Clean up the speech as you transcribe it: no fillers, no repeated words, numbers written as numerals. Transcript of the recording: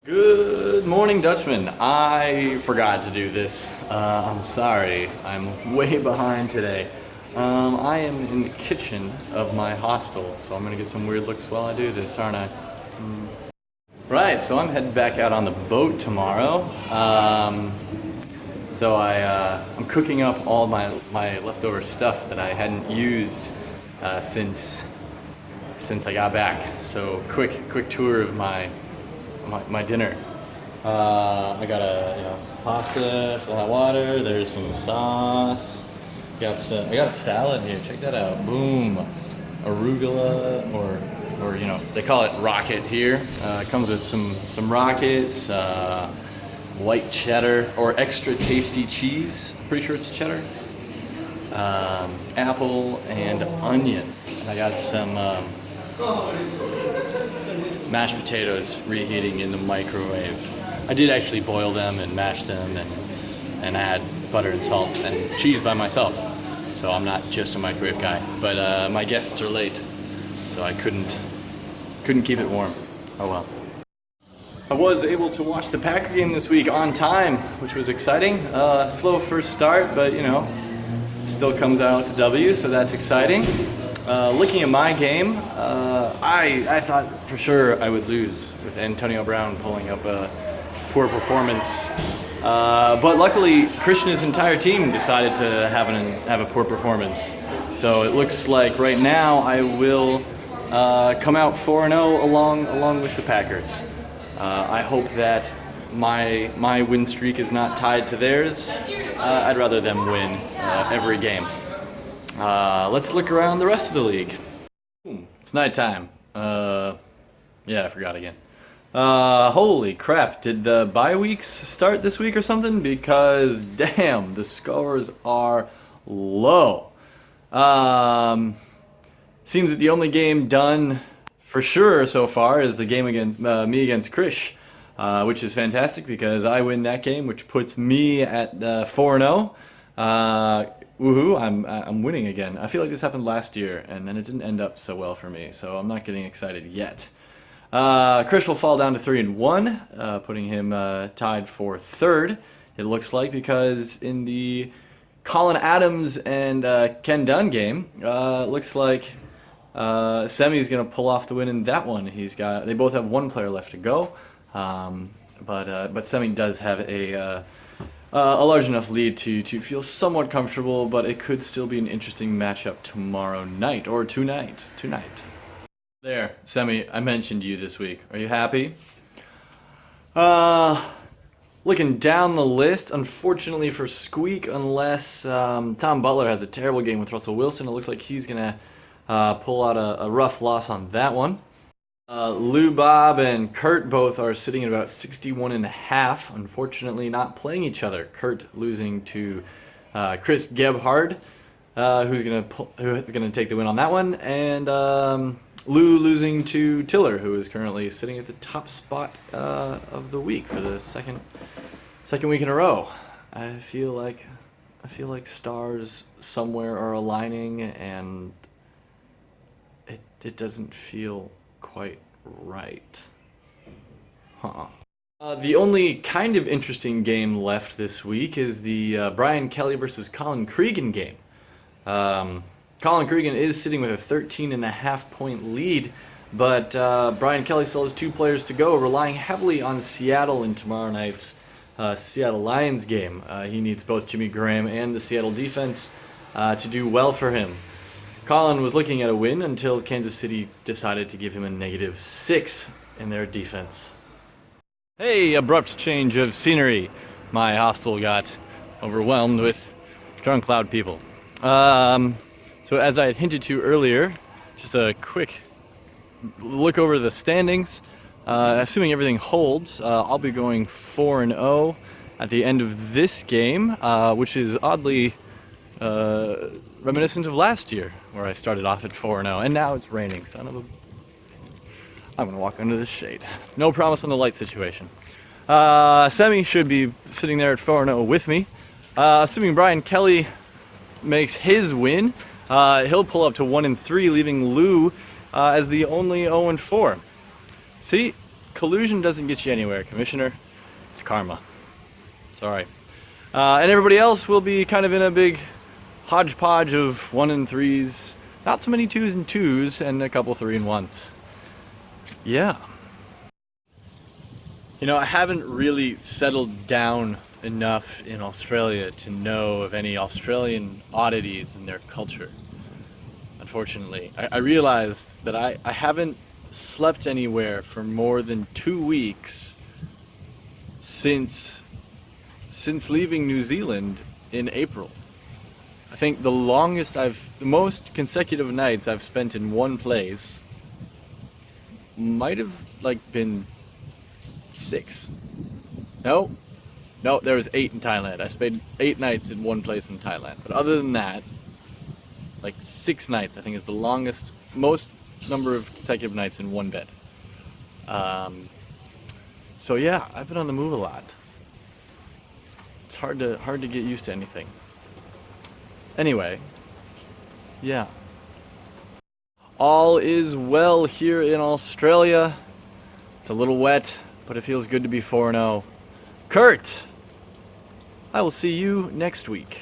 Good morning, Dutchmen. I forgot to do this. I'm sorry. I'm way behind today. I am in the kitchen of my hostel, so I'm gonna get some weird looks while I do this, aren't I? Right, so I'm heading back out on the boat tomorrow. I'm cooking up all my leftover stuff that I hadn't used since I got back. So quick tour of my dinner. I got some pasta for the hot water. There's some sauce. I got a salad here. Check that out. Boom, arugula or they call it rocket here. It comes with some rockets, white cheddar or extra tasty cheese. Pretty sure it's cheddar. Apple and onion. And I got some mashed potatoes reheating in the microwave. I did actually boil them and mash them and add butter and salt and cheese by myself. So I'm not just a microwave guy. But my guests are late, so I couldn't keep it warm. Oh well. I was able to watch the Packer game this week on time, which was exciting. Slow first start, but still comes out with the W, so that's exciting. Looking at my game, I thought for sure I would lose with Antonio Brown pulling up a poor performance. But luckily, Christian and his entire team decided to have a poor performance. So it looks like right now I will come out 4-0 along with the Packers. I hope that my win streak is not tied to theirs. I'd rather them win every game. Let's look around the rest of the league. It's nighttime. Yeah, I forgot again. Holy crap, did the bye weeks start this week or something? Because, damn, the scores are low. Seems that the only game done for sure so far is the game against me against Krish, which is fantastic because I win that game, which puts me at 4-0. Woohoo, I'm winning again. I feel like this happened last year, and then it didn't end up so well for me, so I'm not getting excited yet. Krish will fall down to 3-1, putting him tied for third, it looks like, because in the Colin Adams and Ken Dunn game, looks like Semi's going to pull off the win in that one. They both have one player left to go, but Semi does have a large enough lead to feel somewhat comfortable, but it could still be an interesting matchup tomorrow night, or tonight. There, Semi, I mentioned you this week. Are you happy? Looking down the list, unfortunately for Squeak, unless Tom Butler has a terrible game with Russell Wilson, it looks like he's going to pull out a rough loss on that one. Lou Bob and Kurt both are sitting at about 61.5, unfortunately not playing each other. Kurt losing to Chris Gebhard, who's gonna take the win on that one, and Lou losing to Tiller, who is currently sitting at the top spot of the week for the second week in a row. I feel like stars somewhere are aligning, and it doesn't feel quite right. The only kind of interesting game left this week is the Brian Kelly versus Colin Cregan game. Colin Cregan is sitting with a 13.5 point lead, but Brian Kelly still has 2 players to go, relying heavily on Seattle in tomorrow night's Seattle Lions game. He needs both Jimmy Graham and the Seattle defense to do well for him. Colin was looking at a win until Kansas City decided to give him a -6 in their defense. Hey, abrupt change of scenery. My hostel got overwhelmed with drunk, loud people. So as I had hinted to earlier, just a quick look over the standings. Assuming everything holds, I'll be going 4-0 at the end of this game, which is oddly reminiscent of last year, where I started off at 4-0, and now it's raining. I'm gonna walk under the shade. No promise on the light situation. Semi should be sitting there at 4-0 with me. Assuming Brian Kelly makes his win, he'll pull up to 1-3, leaving Lou as the only 0-4. See, collusion doesn't get you anywhere, Commissioner. It's karma. Sorry. And everybody else will be kind of in a big hodgepodge of 1 and 3s. Not so many 2s and 2s, and a couple 3 and 1s. Yeah. You know, I haven't really settled down enough in Australia to know of any Australian oddities in their culture. Unfortunately, I realized that I haven't slept anywhere for more than 2 weeks since leaving New Zealand in April. I think the most consecutive nights I've spent in one place might have been 6. No, there was 8 in Thailand. I spent 8 nights in one place in Thailand. But other than that, 6 nights I think is the most number of consecutive nights in one bed. So yeah, I've been on the move a lot. It's hard to get used to anything. Anyway, yeah. All is well here in Australia. It's a little wet, but it feels good to be 4-0. Kurt, I will see you next week.